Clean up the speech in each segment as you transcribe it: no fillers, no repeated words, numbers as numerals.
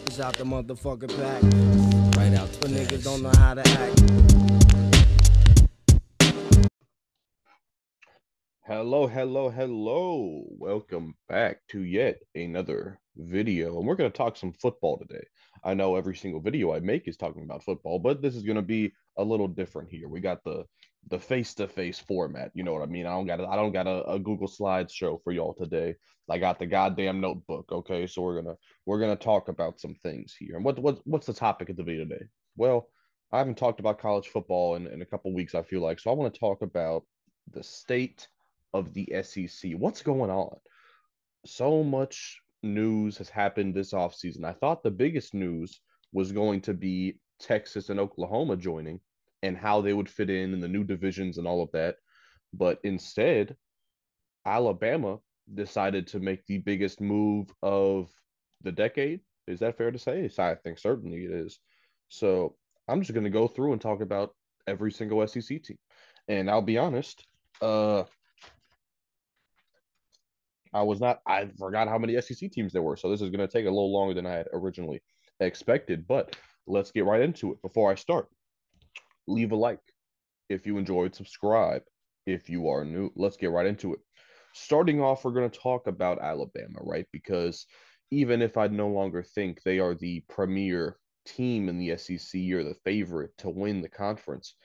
It's out the motherfucking pack. Right out But the niggas don't know past. how to act. Hello, hello, hello. Welcome back to yet another video. And we're going to talk some football today. I know every single video I make is talking about football, but this is going to be a little different here. We got the face-to-face format. You know what I mean? I don't got a Google Slides show for y'all today. I got the goddamn notebook, okay? So we're gonna talk about some things here. And what's the topic of the video today? Well, I haven't talked about college football in a couple weeks, I feel like. So I want to talk about the state of the SEC. What's going on? So much news has happened this offseason. I thought the biggest news was going to be Texas and Oklahoma joining and how they would fit in the new divisions and all of that. But instead, Alabama decided to make the biggest move of the decade. Is that fair to say? So I think certainly it is. So I'm just going to go through and talk about every single SEC team. And I'll be honest, I forgot how many SEC teams there were. So this is going to take a little longer than I had originally expected. But let's get right into it. Before I start, leave a like if you enjoyed, subscribe if you are new. Let's get right into it. Starting off, we're going to talk about Alabama, right? Because even if I no longer think they are the premier team in the SEC or the favorite to win the conference,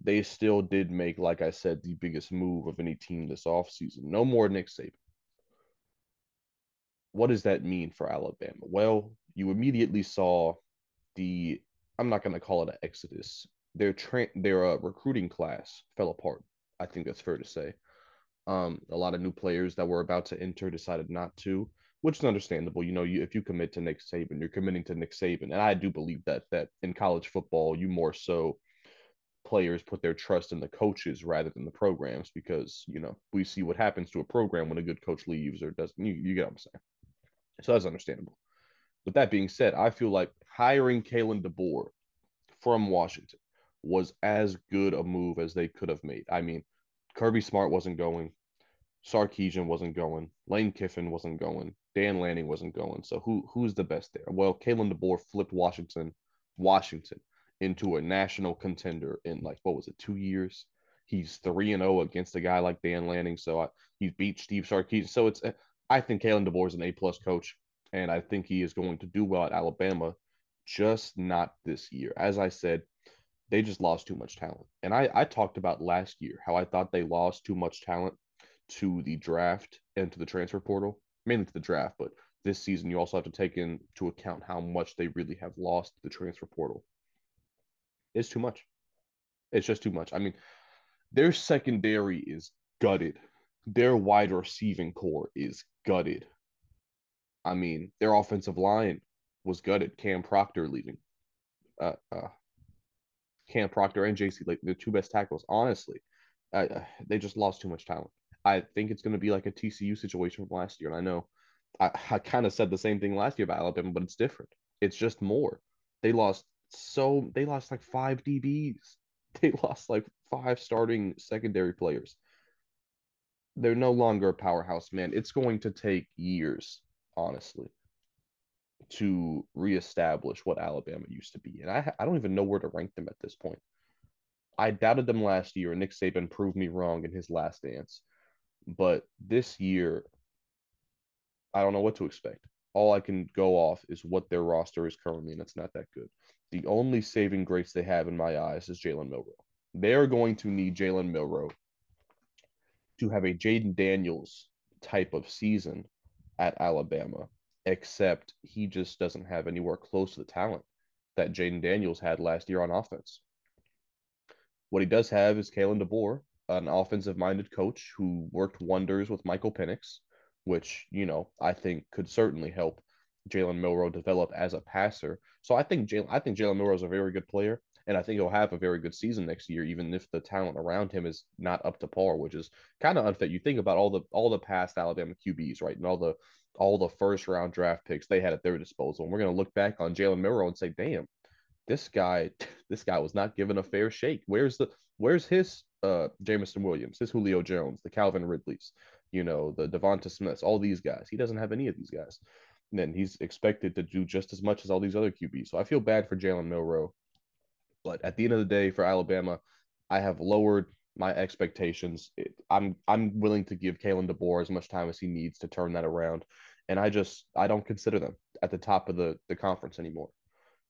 they still did make, like I said, the biggest move of any team this offseason. No more Nick Saban. What does that mean for Alabama? Well, you immediately saw the I'm not going to call it an exodus. Their recruiting class fell apart. I think that's fair to say. A lot of new players that were about to enter decided not to, which is understandable. If you commit to Nick Saban, you're committing to Nick Saban, and I do believe that in college football, you more so players put their trust in the coaches rather than the programs because we see what happens to a program when a good coach leaves or doesn't. You get what I'm saying? So that's understandable. With that being said, I feel like hiring Kalen DeBoer from Washington was as good a move as they could have made. I mean, Kirby Smart wasn't going, Sarkisian wasn't going, Lane Kiffin wasn't going, Dan Lanning wasn't going. So who's the best there? Well, Kalen DeBoer flipped Washington into a national contender in like what was it, 2 years? He's 3-0 against a guy like Dan Lanning. So he beat Steve Sarkisian. So I think Kalen DeBoer is an A+ coach, and I think he is going to do well at Alabama, just not this year. As I said, they just lost too much talent. And I talked about last year how I thought they lost too much talent to the draft and to the transfer portal, mainly to the draft. But this season, you also have to take into account how much they really have lost to the transfer portal. It's too much. It's just too much. I mean, their secondary is gutted. Their wide receiving core is gutted. I mean, their offensive line was gutted. Uh, uh, Cam Proctor and JC, like the two best tackles. Honestly, they just lost too much talent. I think it's going to be like a TCU situation from last year. And I know I kind of said the same thing last year about Alabama, but it's different. It's just more. They lost like five DBs. They lost like five starting secondary players. They're no longer a powerhouse, man. It's going to take years, honestly, to reestablish what Alabama used to be. And I don't even know where to rank them at this point. I doubted them last year, and Nick Saban proved me wrong in his last dance. But this year, I don't know what to expect. All I can go off is what their roster is currently, and it's not that good. The only saving grace they have in my eyes is Jalen Milroe. They're going to need Jalen Milroe to have a Jaden Daniels type of season at Alabama, except he just doesn't have anywhere close to the talent that Jaden Daniels had last year on offense. What he does have is Kalen DeBoer, an offensive minded coach who worked wonders with Michael Penix, which, I think could certainly help Jalen Milroe develop as a passer. So I think Jalen Milroe is a very good player, and I think he'll have a very good season next year, even if the talent around him is not up to par, which is kind of unfair. You think about all the past Alabama QBs, right, and all the first round draft picks they had at their disposal. And we're gonna look back on Jalen Milroe and say, damn, this guy this guy was not given a fair shake. Where's his Jameson Williams, his Julio Jones, the Calvin Ridleys, the Devonta Smiths, all these guys. He doesn't have any of these guys. then he's expected to do just as much as all these other QBs. So I feel bad for Jalen Milroe. But at the end of the day, for Alabama, I have lowered my expectations. I'm willing to give Kalen DeBoer as much time as he needs to turn that around, and I don't consider them at the top of the conference anymore.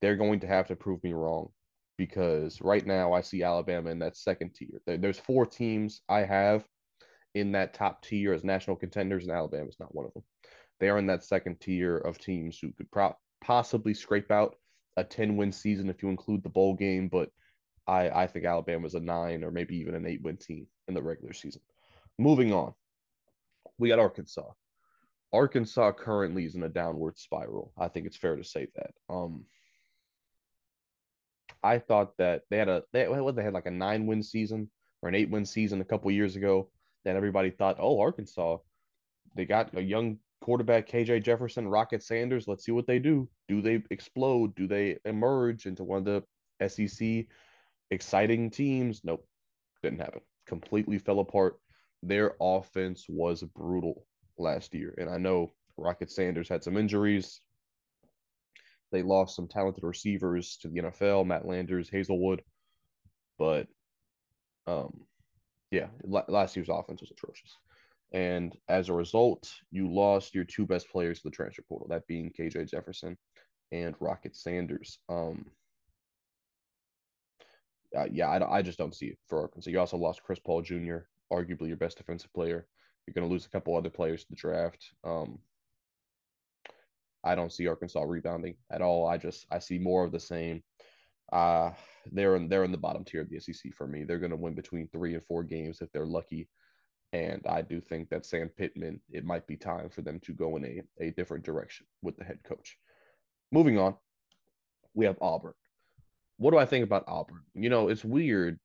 They're going to have to prove me wrong because right now I see Alabama in that second tier. There's four teams I have in that top tier as national contenders, and Alabama's not one of them. They are in that second tier of teams who could possibly scrape out a 10-win season if you include the bowl game, but I think Alabama's a 9 or maybe even an 8-win team in the regular season. Moving on, we got Arkansas. Arkansas currently is in a downward spiral. I think it's fair to say that. I thought that they had like a 9-win season or an 8-win season a couple years ago. That everybody thought, oh, Arkansas, they got a young quarterback, KJ Jefferson, Rocket Sanders. Let's see what they do. Do they explode? Do they emerge into one of the SEC exciting teams? Nope, didn't happen. Completely fell apart. Their offense was brutal last year. And I know Rocket Sanders had some injuries. They lost some talented receivers to the NFL, Matt Landers, Hazelwood. But um, yeah, last year's offense was atrocious. And as a result, you lost your two best players to the transfer portal, that being KJ Jefferson and Rocket Sanders. Yeah, I just don't see it for Arkansas. You also lost Chris Paul Jr., arguably your best defensive player. You're going to lose a couple other players to the draft. I don't see Arkansas rebounding at all. I see more of the same. Uh, they're in the bottom tier of the SEC for me. They're going to win between 3 and 4 games if they're lucky. And I do think that Sam Pittman, it might be time for them to go in a different direction with the head coach. Moving on, we have Auburn. What do I think about Auburn? It's weird.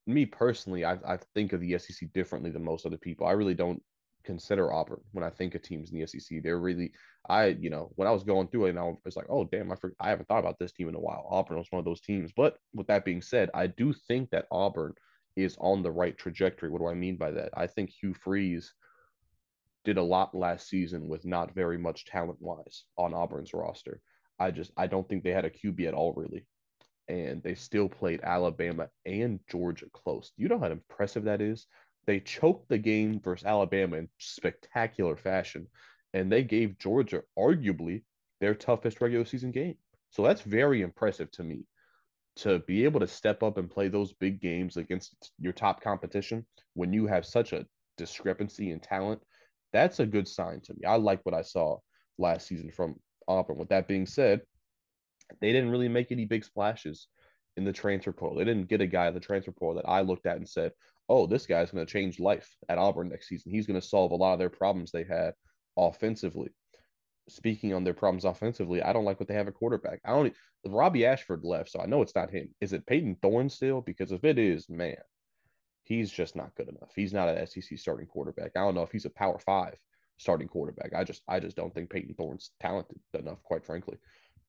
Me personally, I think of the SEC differently than most other people. I really don't consider Auburn when I think of teams in the SEC. They're really, when I was going through it, and I was like, oh damn, I haven't thought about this team in a while. Auburn was one of those teams. But with that being said, I do think that Auburn is on the right trajectory. What do I mean by that? I think Hugh Freeze did a lot last season with not very much talent wise on Auburn's roster. I don't think they had a QB at all really, and they still played Alabama and Georgia close. You know how impressive that is? They choked the game versus Alabama in spectacular fashion, and they gave Georgia arguably their toughest regular season game. So that's very impressive to me to be able to step up and play those big games against your top competition when you have such a discrepancy in talent. That's a good sign to me. I like what I saw last season from Auburn. With that being said, they didn't really make any big splashes in the transfer portal. They didn't get a guy in the transfer portal that I looked at and said, oh, this guy's going to change life at Auburn next season. He's going to solve a lot of their problems they had offensively. Speaking on their problems offensively, I don't like what they have at quarterback. I don't. Robbie Ashford left, so I know it's not him. Is it Peyton Thorne still? Because if it is, man, he's just not good enough. He's not an SEC starting quarterback. I don't know if he's a Power Five starting quarterback. I just don't think Peyton Thorne's talented enough, quite frankly.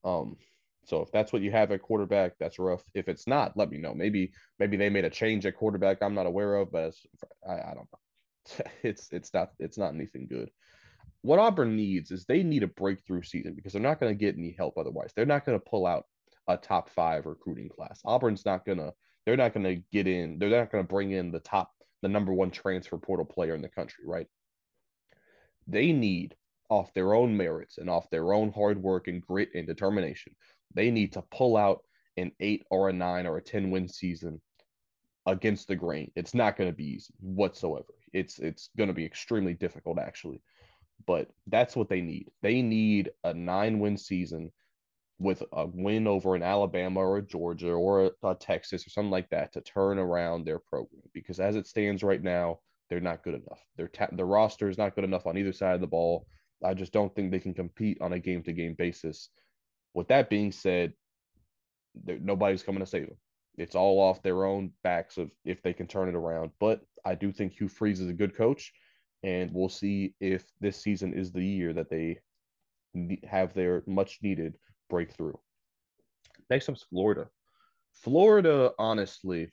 Um, so if that's what you have at quarterback, that's rough. If it's not, let me know. Maybe they made a change at quarterback I'm not aware of, but I don't know. It's not anything good. What Auburn needs is they need a breakthrough season because they're not going to get any help otherwise. They're not going to pull out a top 5 recruiting class. Auburn's not going to. They're not going to get in. They're not going to bring in the number one transfer portal player in the country, right? They need, off their own merits and off their own hard work and grit and determination, they need to pull out an 8 or a 9 or a 10-win season against the grain. It's not going to be easy whatsoever. It's going to be extremely difficult, actually. But that's what they need. They need a 9-win season with a win over an Alabama or a Georgia or a Texas or something like that to turn around their program. Because as it stands right now, they're not good enough. Their roster is not good enough on either side of the ball. I just don't think they can compete on a game to game basis. With that being said, nobody's coming to save them. It's all off their own backs of if they can turn it around. But I do think Hugh Freeze is a good coach, and we'll see if this season is the year that they have their much needed breakthrough. Next up's Florida. Florida, honestly,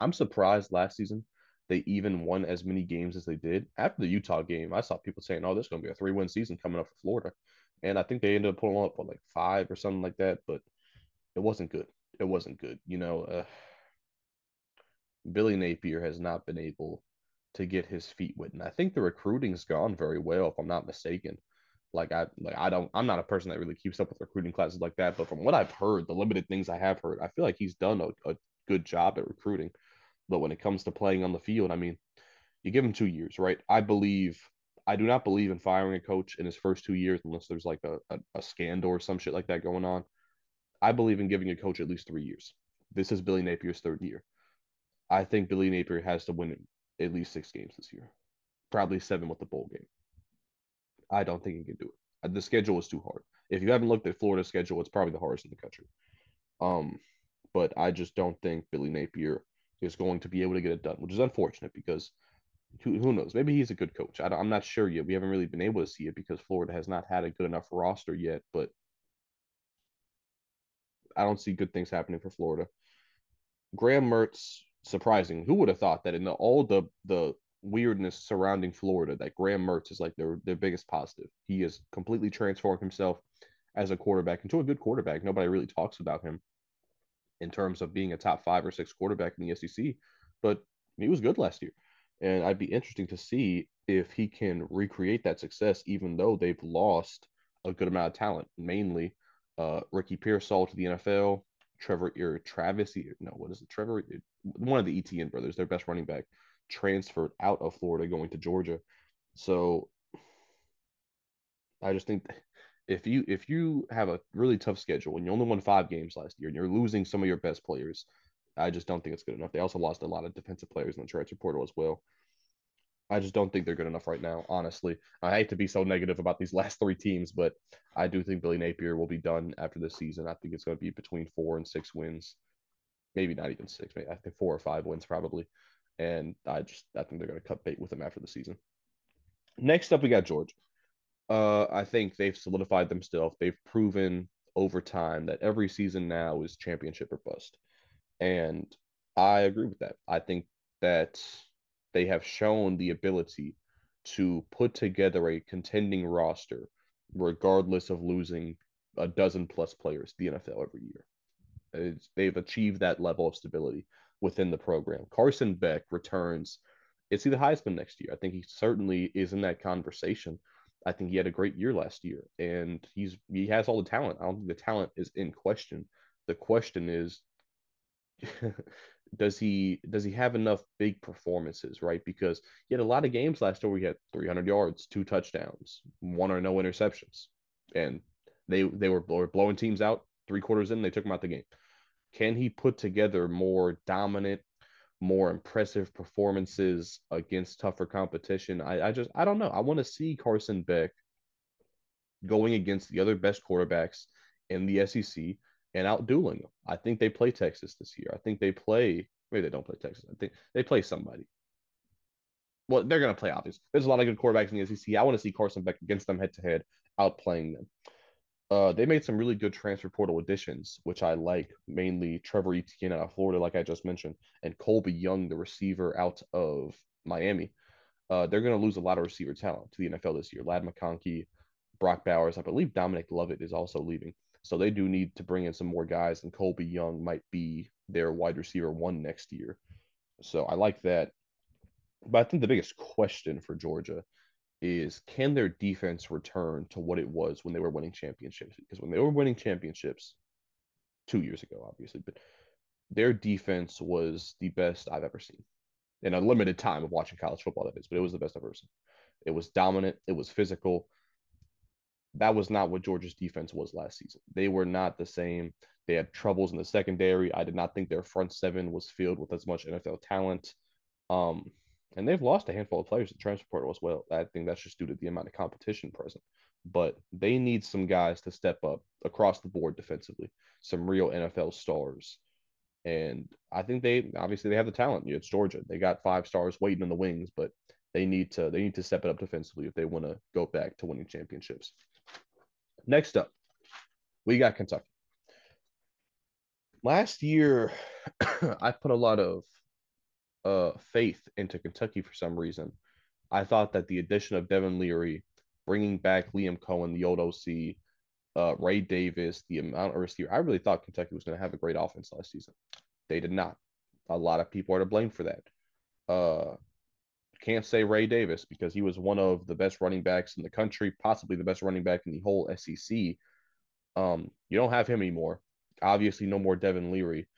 I'm surprised last season they even won as many games as they did. After the Utah game, I saw people saying, oh, this is going to be a 3-win season coming up for Florida. and I think they ended up pulling up like five or something like that, but it wasn't good. It wasn't good. Billy Napier has not been able to get his feet wet, and I think the recruiting's gone very well, if I'm not mistaken. I'm not a person that really keeps up with recruiting classes like that, but from what I've heard, the limited things I have heard, I feel like he's done a good job at recruiting. But when it comes to playing on the field, I mean, you give him 2 years, right? I do not believe in firing a coach in his first 2 years unless there's like a scandal or some shit like that going on. I believe in giving a coach at least 3 years. This is Billy Napier's third year. I think Billy Napier has to win at least 6 games this year, probably seven with the bowl game. I don't think he can do it. The schedule is too hard. If you haven't looked at Florida's schedule, it's probably the hardest in the country. Um, but I just don't think Billy Napier is going to be able to get it done, which is unfortunate because who knows? Maybe he's a good coach. I'm not sure yet. We haven't really been able to see it because Florida has not had a good enough roster yet. But I don't see good things happening for Florida. Graham Mertz, surprising. Who would have thought that in all the weirdness surrounding Florida, that Graham Mertz is like their biggest positive. He has completely transformed himself as a quarterback into a good quarterback. Nobody really talks about him in terms of being a top 5 or 6 quarterback in the SEC, but he was good last year. And I'd be interesting to see if he can recreate that success, even though they've lost a good amount of talent, mainly Ricky Pearsall to the NFL, Travis, no, what is it? One of the Etienne brothers, their best running back, transferred out of Florida going to Georgia. So I just think if you have a really tough schedule and you only won 5 games last year and you're losing some of your best players, I just don't think it's good enough. They also lost a lot of defensive players in the transfer portal as well. I just don't think they're good enough right now, honestly. I hate to be so negative about these last 3 teams, but I do think Billy Napier will be done after this season. I think it's going to be between 4 and 6 wins, maybe not even six. Maybe I think 4 or 5 wins probably. And I think they're going to cut bait with him after the season. Next up, we got Georgia. I think they've solidified themselves. They've proven over time that every season now is championship or bust. And I agree with that. I think that they have shown the ability to put together a contending roster, regardless of losing a dozen plus players to the NFL every year. They've achieved that level of stability within the program. Carson Beck returns. Is he the Heisman next year? I think he certainly is in that conversation. I think he had a great year last year, and he has all the talent. I don't think the talent is in question. The question is, does he have enough big performances, right? Because he had a lot of games last year where he had 300 yards, 2 touchdowns, one or no interceptions, and they were blowing teams out. 3 quarters in, they took him out the game. Can he put together more dominant, more impressive performances against tougher competition? I don't know. I want to see Carson Beck going against the other best quarterbacks in the SEC and outdueling them. I think they play Texas this year. I think they play. Maybe they don't play Texas. I think they play somebody. Well, they're going to play, obviously. There's a lot of good quarterbacks in the SEC. I want to see Carson Beck against them head to head, outplaying them. They made some really good transfer portal additions, which I like, mainly Trevor Etienne out of Florida, like I just mentioned, and Colby Young, the receiver out of Miami. They're going to lose a lot of receiver talent to the NFL this year. Lad McConkey, Brock Bowers, I believe Dominic Lovett is also leaving. So they do need to bring in some more guys, and Colby Young might be their wide receiver one next year. So I like that. But I think the biggest question for Georgia is, can their defense return to what it was when they were winning championships? Because when they were winning championships 2 years ago, obviously, but their defense was the best I've ever seen in a limited time of watching college football, that is, but it was the best I've ever seen. It was dominant, it was physical. That was not what Georgia's defense was last season. They were not the same. They had troubles in the secondary. I did not think their front seven was filled with as much NFL talent. Um, and they've lost a handful of players to transfer portal as well. I think that's just due to the amount of competition present. But they need some guys to step up across the board defensively, some real NFL stars. And I think they obviously they have the talent. It's Georgia. They got 5 stars waiting in the wings, but they need to step it up defensively if they want to go back to winning championships. Next up, we got Kentucky. Last year, I put a lot of faith into Kentucky for some reason. I thought that the addition of Devin Leary bringing back Liam Cohen, the old OC, Ray Davis, the amount of receiver. I really thought Kentucky was going to have a great offense last season. They did not. A lot of people are to blame for that. Uh, can't say Ray Davis because he was one of the best running backs in the country, possibly the best running back in the whole SEC. You don't have him anymore. Obviously, no more Devin Leary,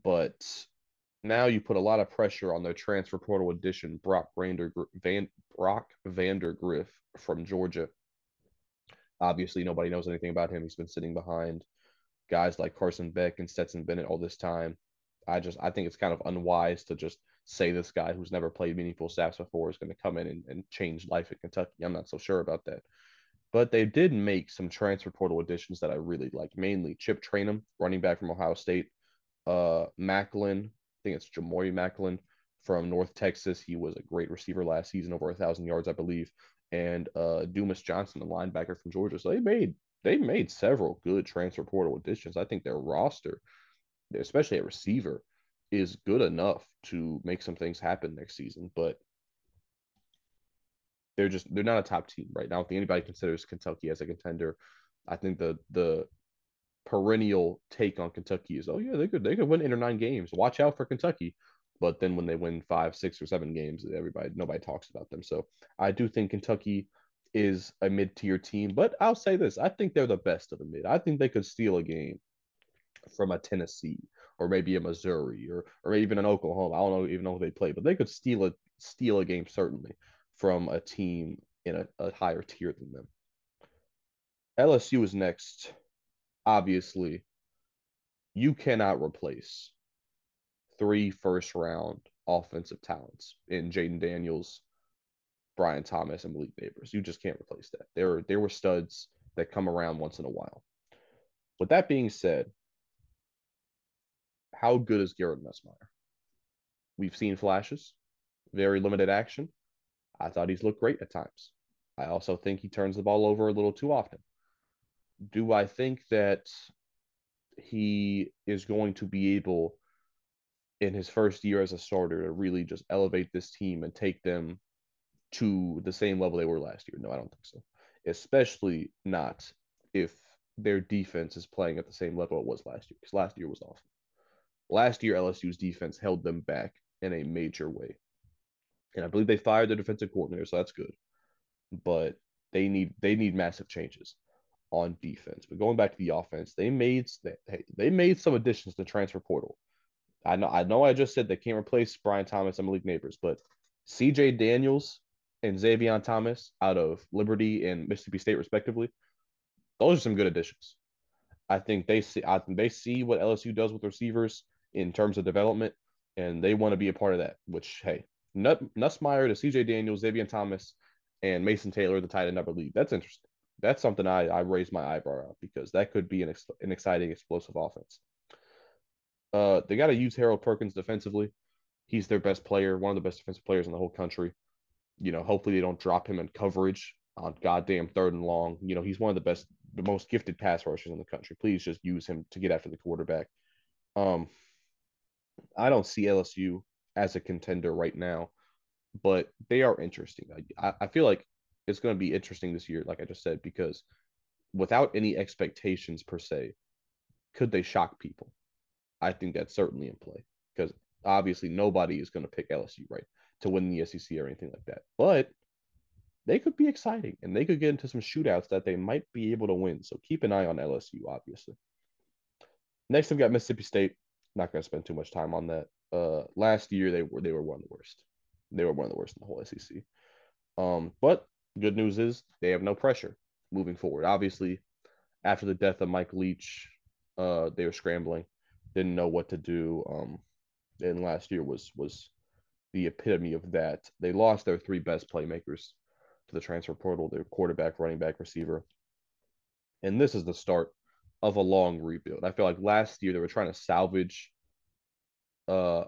but now you put a lot of pressure on their transfer portal addition, Brock Vandergriff from Georgia. Obviously, nobody knows anything about him. He's been sitting behind guys like Carson Beck and Stetson Bennett all this time. I think it's kind of unwise to just say this guy who's never played meaningful snaps before is going to come in and change life at Kentucky. I'm not so sure about that. But they did make some transfer portal additions that I really like, mainly Chip Trainum, running back from Ohio State, Macklin, I think it's Jamori Macklin from North Texas. He was a great receiver last season, over 1,000 yards, I believe. And Dumas Johnson, the linebacker from Georgia. So they made several good transfer portal additions. I think their roster, especially at receiver, is good enough to make some things happen next season. But they're not a top team right now. I don't think anybody considers Kentucky as a contender. I think the perennial take on Kentucky is, oh yeah, they could win 8 or 9 games. Watch out for Kentucky. But then when they win 5, 6, or 7 games, nobody talks about them. So I do think Kentucky is a mid-tier team, but I'll say this: I think they're the best of the mid. I think they could steal a game from a Tennessee or maybe a Missouri or even an Oklahoma. I don't know even know who they play, but they could steal a game certainly from a team in a higher tier than them. LSU is next. Obviously, you cannot replace 3 first-round offensive talents in Jaden Daniels, Brian Thomas, and Malik Neighbors. You just can't replace that. There were studs that come around once in a while. With that being said, how good is Garrett Nussmeier? We've seen flashes, very limited action. I thought he's looked great at times. I also think he turns the ball over a little too often. Do I think that he is going to be able, in his first year as a starter, to really just elevate this team and take them to the same level they were last year? No, I don't think so. Especially not if their defense is playing at the same level it was last year, because last year was awful. Last year, LSU's defense held them back in a major way. And I believe they fired their defensive coordinator, so that's good. But they need massive changes on defense. But going back to the offense, they made some additions to the transfer portal. I know I just said they can't replace Brian Thomas and Malik Neighbors, but CJ Daniels and Xavier Thomas out of Liberty and Mississippi State respectively, those are some good additions. I think they see what LSU does with receivers in terms of development, and they want to be a part of that. Which, hey, Nussmeyer to C.J. Daniels, Xavier Thomas, and Mason Taylor, the tight end, I believe. That's interesting. That's something I raised my eyebrow at because that could be an exciting, explosive offense. They got to use Harold Perkins defensively. He's their best player, one of the best defensive players in the whole country. Hopefully they don't drop him in coverage on goddamn 3rd and long. He's one of the most gifted pass rushers in the country. Please just use him to get after the quarterback. Um, I don't see LSU as a contender right now, but they are interesting. I feel like it's going to be interesting this year, like I just said, because without any expectations per se, could they shock people? I think that's certainly in play because obviously nobody is going to pick LSU, right, to win the SEC or anything like that. But they could be exciting and they could get into some shootouts that they might be able to win. So keep an eye on LSU, obviously. Next, we've got Mississippi State. Not going to spend too much time on that. Last year they were one of the worst. They were one of the worst in the whole SEC. But good news is they have no pressure moving forward. Obviously, after the death of Mike Leach, they were scrambling, didn't know what to do. And last year was the epitome of that. They lost their 3 best playmakers to the transfer portal: their quarterback, running back, receiver. And this is the start of a long rebuild. I feel like last year they were trying to salvage uh,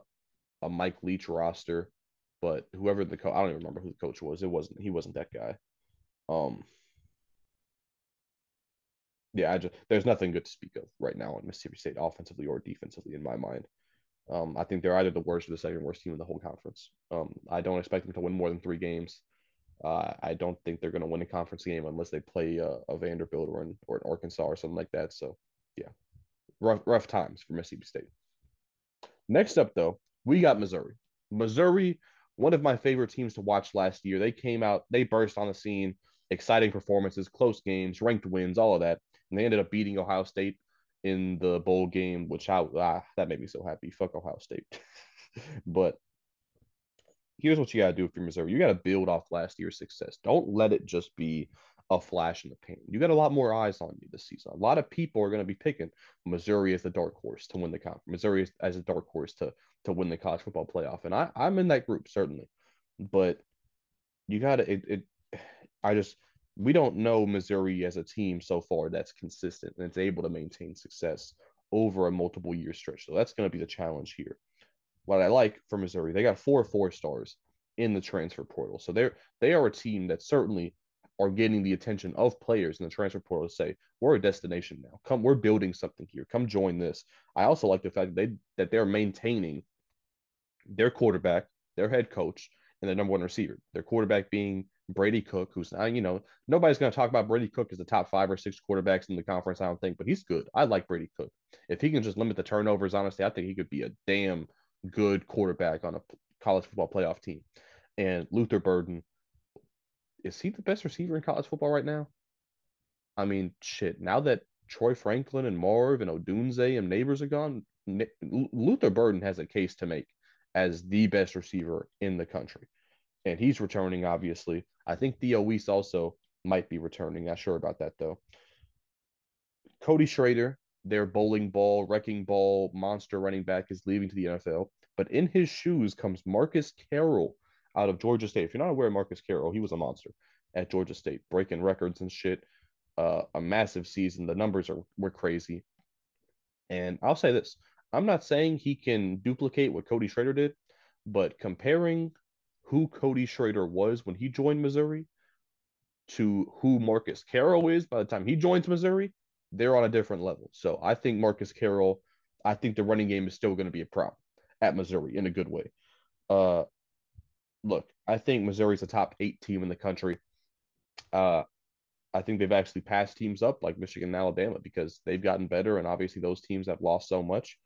a Mike Leach roster, but whoever the coach, I don't even remember who the coach was. He wasn't that guy. Um, yeah, there's nothing good to speak of right now in Mississippi State offensively or defensively in my mind. I think they're either the worst or the second worst team in the whole conference. I don't expect them to win more than 3 games. I don't think they're going to win a conference game unless they play a Vanderbilt or an Arkansas or something like that. So yeah, rough times for Mississippi State. Next up, though, we got Missouri. Missouri, one of my favorite teams to watch last year. They came out, they burst on the scene, exciting performances, close games, ranked wins, all of that, and they ended up beating Ohio State in the bowl game, which that made me so happy. Fuck Ohio State. But here's what you got to do if you're Missouri. You got to build off last year's success. Don't let it just be a flash in the pan. You got a lot more eyes on you this season. A lot of people are going to be picking Missouri as the dark horse to win the conference. Missouri as a dark horse to win the college football playoff, and I'm in that group certainly. But you got to I just we don't know Missouri as a team so far that's consistent and it's able to maintain success over a multiple year stretch. So that's going to be the challenge here. What I like for Missouri, they got 4 4 stars in the transfer portal. So they are a team that certainly are getting the attention of players in the transfer portal to say, we're a destination now. Come, we're building something here. Come join this. I also like the fact that they're maintaining their quarterback, their head coach, and their number one receiver. Their quarterback being Brady Cook, who's now, nobody's going to talk about Brady Cook as the top 5 or 6 quarterbacks in the conference, I don't think, but he's good. I like Brady Cook. If he can just limit the turnovers, honestly, I think he could be a damn good quarterback on a college football playoff team. And Luther Burden, is he the best receiver in college football right now? I mean, shit. Now that Troy Franklin and Marv and Odunze and Neighbors are gone, Luther Burden has a case to make as the best receiver in the country. And he's returning, obviously. I think Theo Weiss also might be returning. Not sure about that, though. Cody Schrader, their bowling ball, wrecking ball, monster running back, is leaving to the NFL. But in his shoes comes Marcus Carroll out of Georgia State. If you're not aware of Marcus Carroll, he was a monster at Georgia State, breaking records and shit. A massive season. The numbers were crazy. And I'll say this: I'm not saying he can duplicate what Cody Schrader did, but comparing who Cody Schrader was when he joined Missouri to who Marcus Carroll is by the time he joins Missouri, they're on a different level. So I think Marcus Carroll, I think the running game is still going to be a problem at Missouri in a good way. Uh, Look, I think Missouri's a top 8 team in the country. Uh, I think they've actually passed teams up like Michigan and Alabama because they've gotten better, and obviously those teams have lost so much.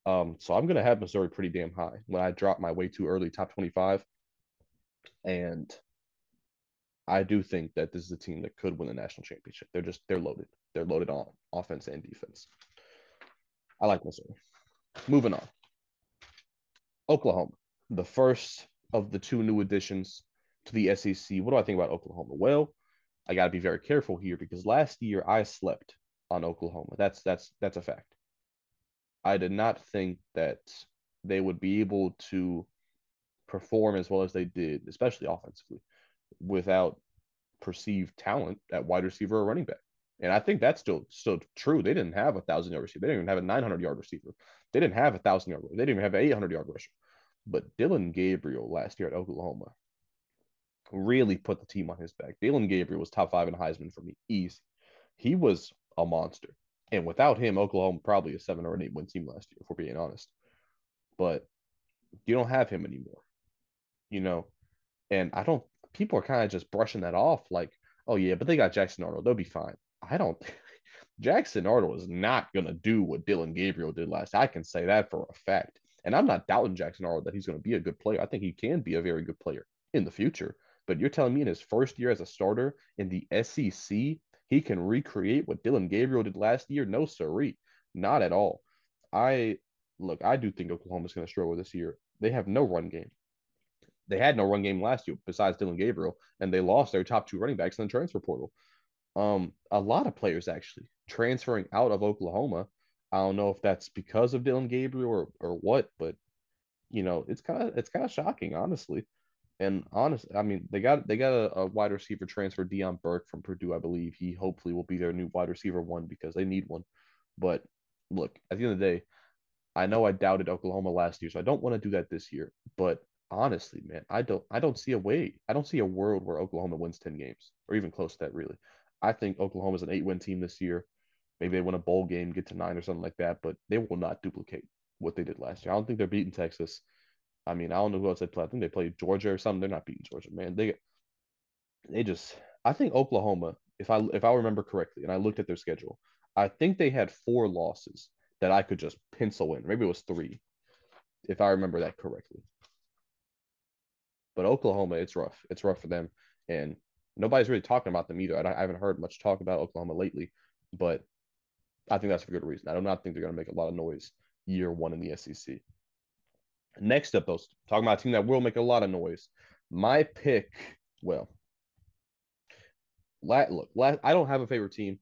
So I'm going to have Missouri pretty damn high when I drop my way too early top 25. And I do think that this is a team that could win the national championship. They're loaded. They're loaded on offense and defense. I like Missouri. Moving on. Oklahoma, the first of the 2 new additions to the SEC. What do I think about Oklahoma? Well, I got to be very careful here because last year I slept on Oklahoma. That's a fact. I did not think that they would be able to perform as well as they did, especially offensively, without perceived talent at wide receiver or running back. And I think that's still true. They didn't have 1,000 yard receiver. They didn't even have a 900 yard receiver. They didn't have 1,000 yard. They didn't even have an 800 yard rusher. But Dylan Gabriel last year at Oklahoma really put the team on his back. Dylan Gabriel was top 5 in Heisman for me, easy. He was a monster. And without him, Oklahoma probably a 7 or 8 win team last year, if we're being honest. But you don't have him anymore, you know. And I don't. People are kind of just brushing that off, like, oh yeah, but they got Jackson Arnold, they'll be fine. I don't. Jackson Arnold is not gonna do what Dylan Gabriel did last. I can say that for a fact. And I'm not doubting Jackson Arnold that he's going to be a good player. I think he can be a very good player in the future. But you're telling me in his first year as a starter in the SEC, he can recreate what Dylan Gabriel did last year? No, siree, not at all. I Look, I do think Oklahoma's going to struggle this year. They have no run game. They had no run game last year besides Dylan Gabriel, and they lost their top 2 running backs in the transfer portal. A lot of players actually transferring out of Oklahoma. I don't know if that's because of Dylan Gabriel or what, but it's kind of shocking, honestly. And honestly, I mean, they got a wide receiver transfer, Dion Burke from Purdue, I believe. He hopefully will be their new wide receiver one because they need one. But look, at the end of the day, I know I doubted Oklahoma last year, so I don't want to do that this year. But honestly, man, I don't see a way. I don't see a world where Oklahoma wins 10 games or even close to that, really. I think Oklahoma's an 8 win team this year. Maybe they win a bowl game, get to 9 or something like that, but they will not duplicate what they did last year. I don't think they're beating Texas. I mean, I don't know who else they play. I think they played Georgia or something. They're not beating Georgia, man. They just I think Oklahoma, if I remember correctly, and I looked at their schedule, I think they had four losses that I could just pencil in. Maybe it was three, if I remember that correctly. But Oklahoma, it's rough. It's rough for them, and nobody's really talking about them either. I haven't heard much talk about Oklahoma lately, but I think that's for good reason. I do not think they're going to make a lot of noise year one in the SEC. Next up, though, talking about a team that will make a lot of noise. My pick, well, I don't have a favorite team.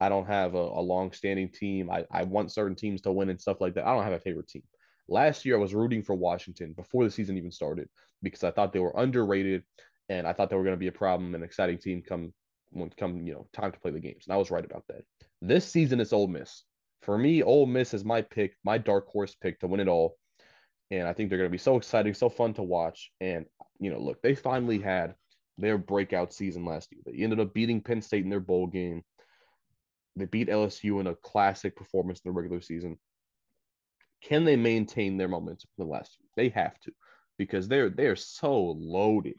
I don't have a long-standing team. I want certain teams to win and stuff like that. I don't have a favorite team. Last year, I was rooting for Washington before the season even started because I thought they were underrated and I thought they were going to be a problem, an exciting team come time to play the games. And I was right about that. This season, it's Ole Miss. For me, Ole Miss is my pick, my dark horse pick to win it all. And I think they're going to be so exciting, so fun to watch. And look, they finally had their breakout season last year. They ended up beating Penn State in their bowl game. They beat LSU in a classic performance in the regular season. Can they maintain their momentum from the last year? They have to, because they're so loaded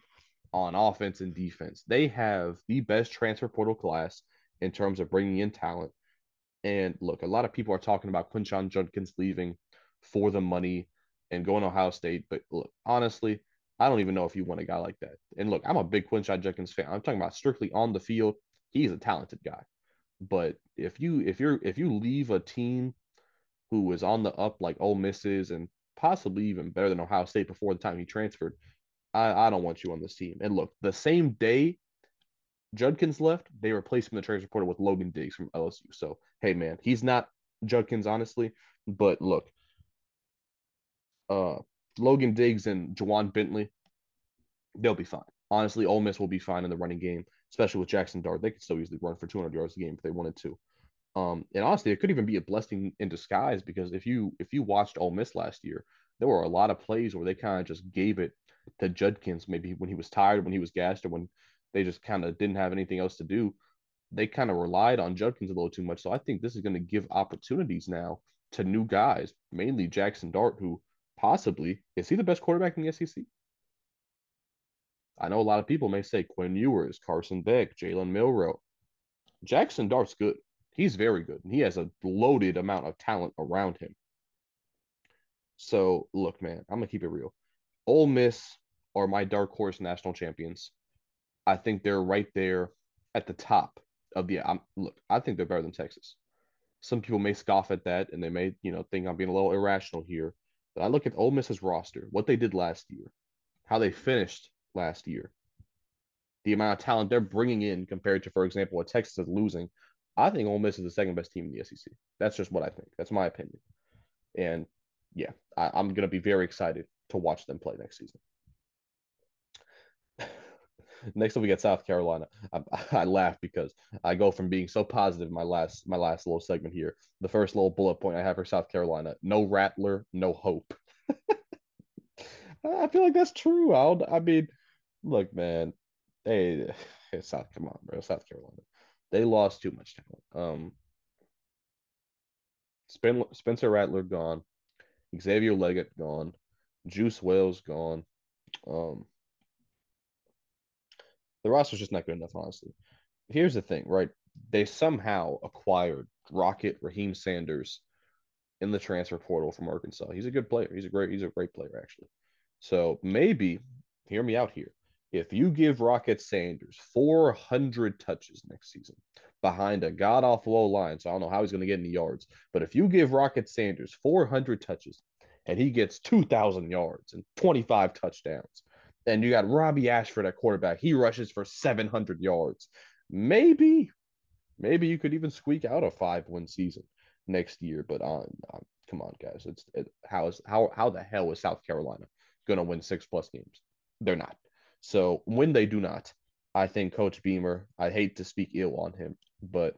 on offense and defense. They have the best transfer portal class in terms of bringing in talent. And look, a lot of people are talking about Quinshon Judkins leaving for the money and going to Ohio State. But look, honestly, I don't even know if you want a guy like that. And look, I'm a big Quinshon Judkins fan. I'm talking about strictly on the field. He's a talented guy. But if you leave a team who was on the up like Ole Miss is and possibly even better than Ohio State before the time he transferred, I don't want you on this team. And look, the same day Judkins left, they replaced him in the transfer portal with Logan Diggs from LSU. So hey man, he's not Judkins honestly, but look, uh, Logan Diggs and Jawan Bentley, they'll be fine. Honestly, Ole Miss will be fine in the running game, especially with Jackson Dart. They could still easily run for 200 yards a game if they wanted to. And honestly, it could even be a blessing in disguise because if you watched Ole Miss last year, there were a lot of plays where they kind of just gave it to Judkins, maybe when he was tired, when he was gassed, or when they just kind of didn't have anything else to do. They kind of relied on Judkins a little too much. So I think this is going to give opportunities now to new guys, mainly Jackson Dart, who possibly is he the best quarterback in the SEC? I know a lot of people may say Quinn Ewers, Carson Beck, Jalen Milrow. Jackson Dart's good. He's very good. And he has a loaded amount of talent around him. So look, man, I'm gonna keep it real. Ole Miss are my dark horse national champions. I think they're right there at the top of the. Look, I think they're better than Texas. Some people may scoff at that, and they may, think I'm being a little irrational here. But I look at Ole Miss's roster, what they did last year, how they finished last year, the amount of talent they're bringing in compared to, for example, what Texas is losing. I think Ole Miss is the second best team in the SEC. That's just what I think. That's my opinion. And yeah, I'm going to be very excited to watch them play next season. Next up, we got South Carolina. I laugh because I go from being so positive in my last little segment here. The first little bullet point I have for South Carolina: no Rattler, no hope. I feel like that's true. I mean, look, man, they South, come on, bro, South Carolina. They lost too much talent. Spencer Rattler gone, Xavier Leggett gone, Juice Wells gone. Um, the roster's just not good enough, honestly. Here's the thing, right? They somehow acquired Rocket Raheem Sanders in the transfer portal from Arkansas. He's a good player. He's a great player actually. So maybe hear me out here. If you give Rocket Sanders 400 touches next season behind a god awful O line, so I don't know how he's going to get any yards, but if you give Rocket Sanders 400 touches and he gets 2,000 yards and 25 touchdowns, and you got Robbie Ashford at quarterback, he rushes for 700 yards. Maybe Maybe you could even squeak out a 5-win season next year. But come on, guys, how the hell is South Carolina going to win 6+ games? They're not. So when they do not, I think Coach Beamer. I hate to speak ill on him, but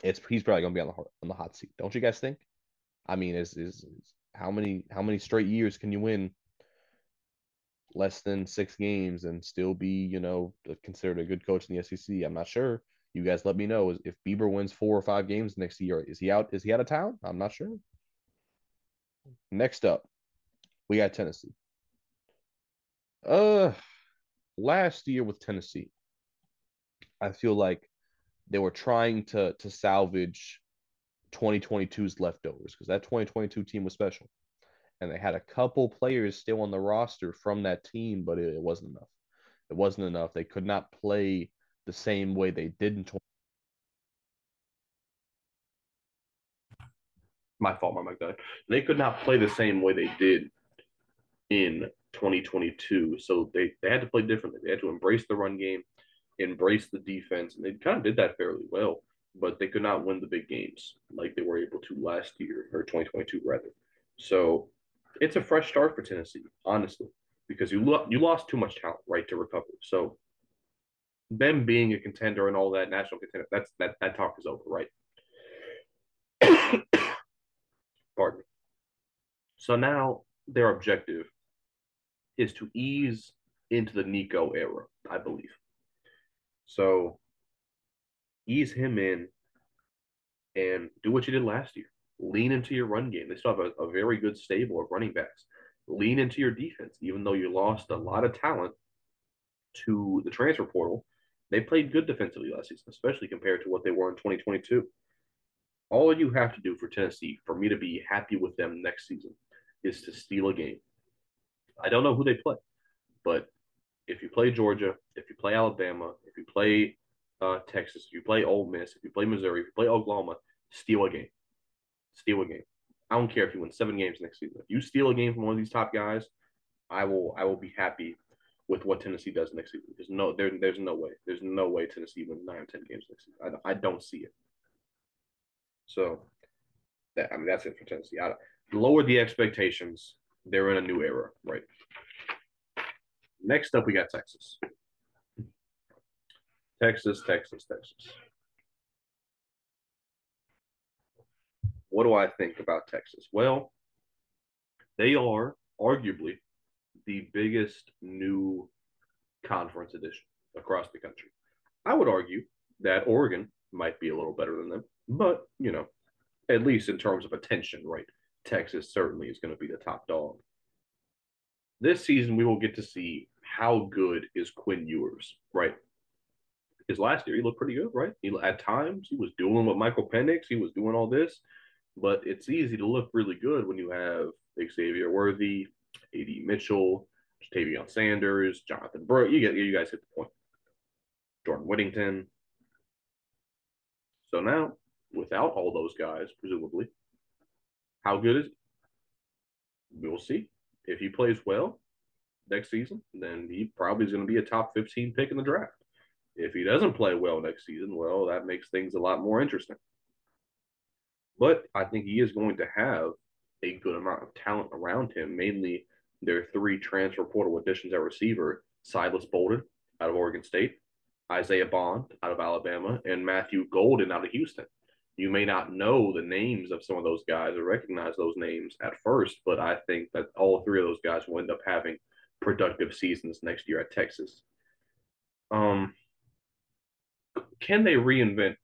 he's probably going to be on the hot seat. Don't you guys think? I mean, is how many straight years can you win less than 6 games and still be, considered a good coach in the SEC? I'm not sure. You guys let me know if Bieber wins 4 or 5 games next year. Is he out? Is he out of town? I'm not sure. Next up, we got Tennessee. Uh, last year with Tennessee. I feel like they were trying to salvage 2022's leftovers because that 2022 team was special. And they had a couple players still on the roster from that team, but it wasn't enough. It wasn't enough. They could not play the same way they did in 20. My fault, my mic died. They could not play the same way they did in 2022. So they had to play differently. They had to embrace the run game, embrace the defense, and they kind of did that fairly well. But they could not win the big games like they were able to last year, or 2022 rather. So it's a fresh start for Tennessee, honestly, because you lost too much talent, right, to recover. So them being a contender and all that national contender, that talk is over, right? Pardon me. So now their objective is to ease into the Nico era, I believe. So ease him in and do what you did last year. Lean into your run game. They still have a very good stable of running backs. Lean into your defense, even though you lost a lot of talent to the transfer portal. They played good defensively last season, especially compared to what they were in 2022. All you have to do for Tennessee, for me to be happy with them next season, is to steal a game. I don't know who they play, but if you play Georgia, if you play Alabama, if you play Texas, if you play Ole Miss, if you play Missouri, if you play Oklahoma, steal a game. Steal a game. I don't care if you win 7 games next season. If you steal a game from one of these top guys, I will be happy with what Tennessee does next season. There's no way Tennessee wins 9 or 10 games next season. I don't see it. So that's it for Tennessee. Lower the expectations. They're in a new era, right? Next up, we got Texas. Texas. What do I think about Texas? Well, they are arguably the biggest new conference addition across the country. I would argue that Oregon might be a little better than them, but at least in terms of attention, right? Texas certainly is going to be the top dog. This season, we will get to see how good is Quinn Ewers, right? Because last year he looked pretty good, right? At times he was doing with Michael Penix, he was doing all this, but it's easy to look really good when you have Xavier Worthy, A.D. Mitchell, Tavion Sanders, Jonathan Brooks. You guys hit the point. Jordan Whittington. So now, without all those guys, presumably, how good is he? We'll see. If he plays well next season, then he probably is going to be a top 15 pick in the draft. If he doesn't play well next season, well, that makes things a lot more interesting. But I think he is going to have a good amount of talent around him, mainly their 3 transfer portal additions at receiver: Silas Bolden out of Oregon State, Isaiah Bond out of Alabama, and Matthew Golden out of Houston. You may not know the names of some of those guys or recognize those names at first, but I think that all 3 of those guys will end up having productive seasons next year at Texas. Can they reinvent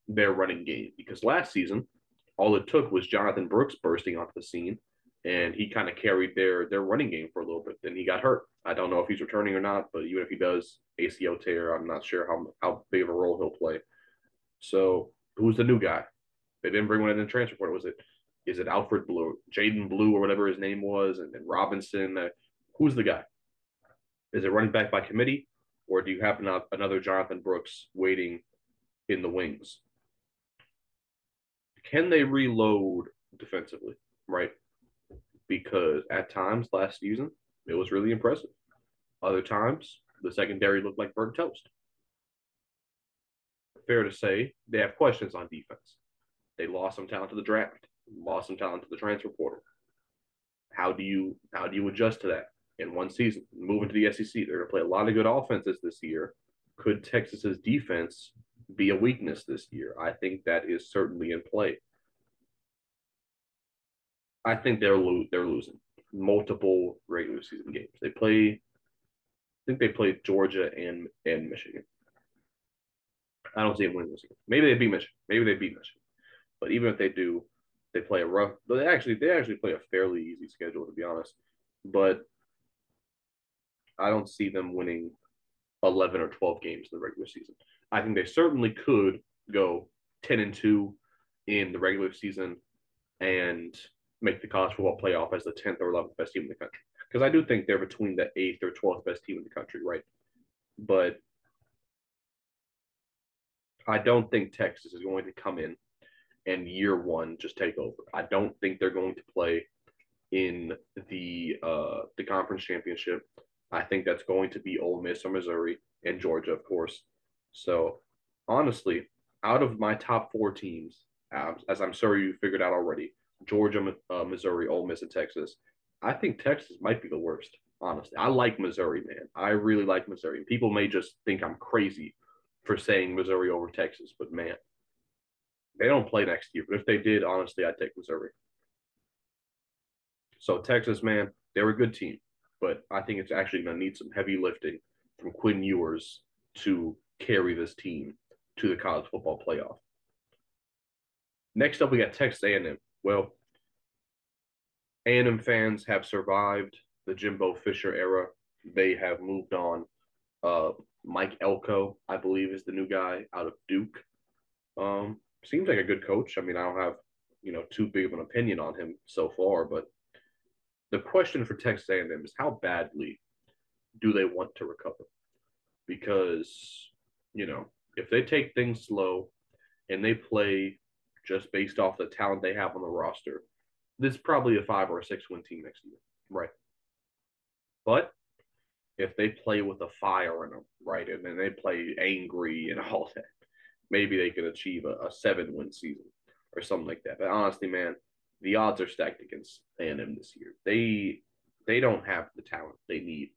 their running game? Because last season, all it took was Jonathan Brooks bursting onto the scene, and he kind of carried their running game for a little bit. Then he got hurt. I don't know if he's returning or not, but even if he does, ACL tear, I'm not sure how big of a role he'll play. So who's the new guy? They didn't bring one in the transfer portal. Is it Alfred Blue, Jaden Blue, or whatever his name was, and then Robinson? Who's the guy? Is it running back by committee, or do you have another Jonathan Brooks waiting in the wings? Can they reload defensively, right? Because at times last season, it was really impressive. Other times, the secondary looked like burnt toast. Fair to say, they have questions on defense. They lost some talent to the draft, lost some talent to the transfer portal. How do you adjust to that in one season? Moving to the SEC, they're going to play a lot of good offenses this year. Could Texas's defense be a weakness this year? I think that is certainly in play. I think they're losing multiple regular season games. I think they played Georgia and Michigan. I don't see them winning this game. Maybe they beat Michigan. But even if they do, they play a rough. They actually play a fairly easy schedule, to be honest. But I don't see them winning 11 or 12 games in the regular season. I think they certainly could go 10-2 in the regular season and make the college football playoff as the 10th or 11th best team in the country. Because I do think they're between the 8th or 12th best team in the country, right? But I don't think Texas is going to come in and year one just take over. I don't think they're going to play in the conference championship. I think that's going to be Ole Miss or Missouri and Georgia, of course. So honestly, out of my top four teams, as I'm sure you figured out already, Georgia, Missouri, Ole Miss, and Texas. I think Texas might be the worst. Honestly, I like Missouri, man. I really like Missouri. People may just think I'm crazy for saying Missouri over Texas, but man, they don't play next year. But if they did, honestly, I'd take Missouri. So Texas, man, they're a good team, but I think it's actually going to need some heavy lifting from Quinn Ewers to carry this team to the college football playoff. Next up, we got Texas A&M. Well, A&M fans have survived the Jimbo Fisher era. They have moved on. Mike Elko, I believe, is the new guy out of Duke. Seems like a good coach. I mean, I don't have too big of an opinion on him so far, but the question for Texas A&M is how badly do they want to recover? Because if they take things slow and they play just based off the talent they have on the roster, this is probably a 5 or 6 win team next year, right? But if they play with a fire in them, right, and then they play angry and all that, maybe they could achieve a 7 win season or something like that. But honestly, man, the odds are stacked against A&M this year. They don't have the talent they need,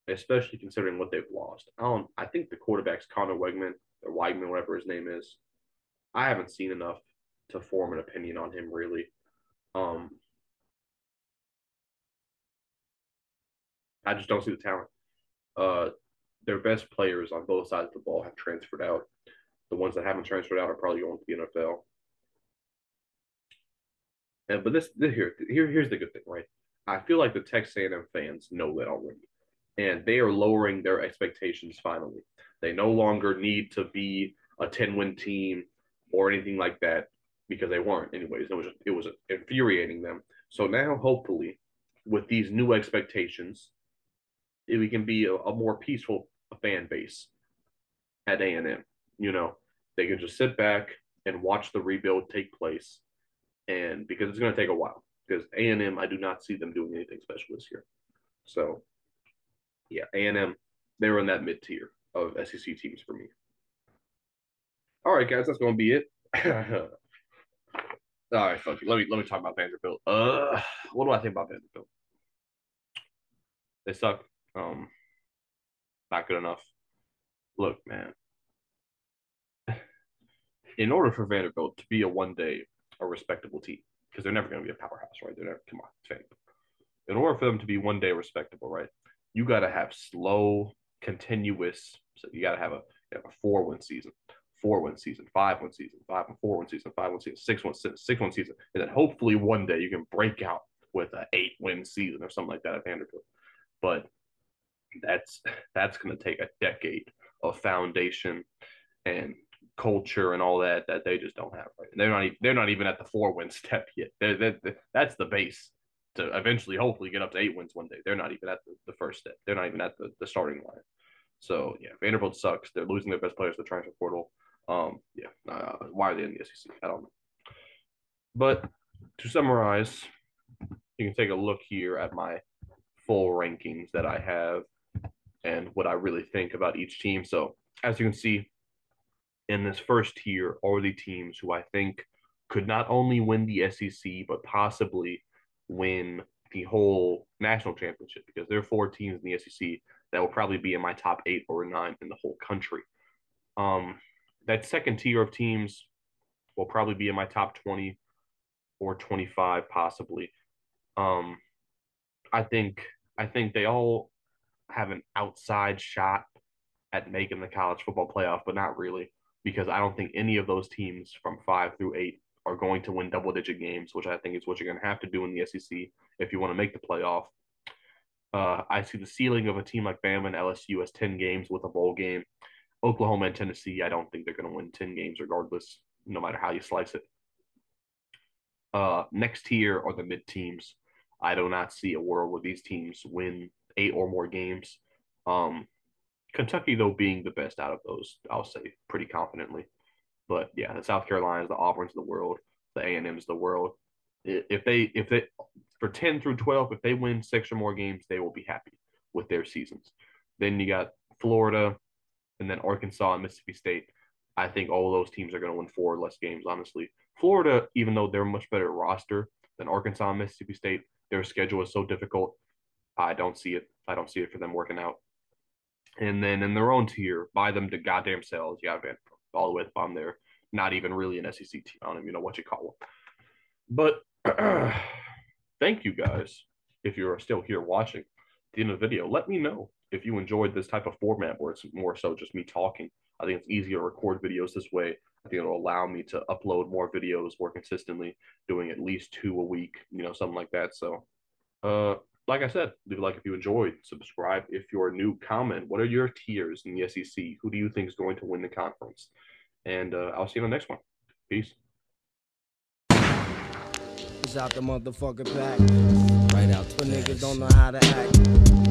especially considering what they've lost. I think the quarterback's Connor Wegman or Weigman, whatever his name is. I haven't seen enough to form an opinion on him really. Um, I just don't see the talent. Uh, their best players on both sides of the ball have transferred out. The ones that haven't transferred out are probably going to the NFL. But here's the good thing, right? I feel like the Texas A&M fans know that already, and they are lowering their expectations finally. They no longer need to be a 10-win team or anything like that because they weren't anyways. It was infuriating them. So now, hopefully, with these new expectations, we can be a more peaceful fan base at A&M. You know, they can just sit back and watch the rebuild take place, and because it's going to take a while. Because A&M, I do not see them doing anything special this year. So yeah, A&M, they were in that mid tier of SEC teams for me. All right, guys, that's going to be it. All right, fuck you. Let me talk about Vanderbilt. What do I think about Vanderbilt? They suck. Not good enough. Look, man. In order for Vanderbilt to be a respectable team, because they're never going to be a powerhouse, right? They're never. Come on, Vanderbilt. In order for them to be one day respectable, right? You got to have slow, continuous. So you got to have a 4 win season, 4 win season, 5 win season, 5 and 4 win season, 5 win season, 6 win season, and then hopefully one day you can break out with an 8 win season or something like that at Vanderbilt. But that's that's going to take a decade of foundation and culture and all that they just don't have right. They're not even at the 4 win step yet. That's the base to eventually hopefully get up to 8 wins one day. They're not even at the first step. They're not even at the starting line. So yeah, Vanderbilt sucks. They're losing their best players to the transfer portal. Why are they in the SEC? I don't know. But to summarize, you can take a look here at my full rankings that I have and what I really think about each team. So as you can see, in this first tier are the teams who I think could not only win the SEC, but possibly win the whole national championship because there are 4 teams in the SEC that will probably be in my top 8 or 9 in the whole country. That second tier of teams will probably be in my top 20 or 25, possibly. Um, I think I think they all have an outside shot at making the college football playoff, but not really, because I don't think any of those teams from 5 through 8 are going to win double-digit games, which I think is what you're going to have to do in the SEC if you want to make the playoff. I see the ceiling of a team like Bama and LSU as 10 games with a bowl game. Oklahoma and Tennessee, I don't think they're going to win 10 games regardless, no matter how you slice it. Next tier are the mid teams. I do not see a world where these teams win 8 or more games. Um, Kentucky, though, being the best out of those, I'll say pretty confidently. But yeah, the South Carolinas, the Auburns of the world, the A&Ms of the world. If they for 10 through 12, if they win 6 or more games, they will be happy with their seasons. Then you got Florida, and then Arkansas and Mississippi State. I think all of those teams are going to win 4 or less games, honestly. Florida, even though they're a much better roster than Arkansas and Mississippi State, their schedule is so difficult. I don't see it. I don't see it for them working out. And then in their own tier, by them to goddamn selves, you got Vanderbilt all the way at the bottom there. Not even really an SEC team. I don't even know what you call them. But thank you guys. If you're still here watching the end of the video, let me know if you enjoyed this type of format where it's more so just me talking. I think it's easier to record videos this way. I think it'll allow me to upload more videos more consistently, doing at least 2 a week, something like that. So, like I said, leave a like if you enjoyed, subscribe if you're new, comment. What are your tiers in the SEC? Who do you think is going to win the conference? And I'll see you in the next one. Peace. It's out the motherfucking pack. Right out But the niggas pass. don't know how to act.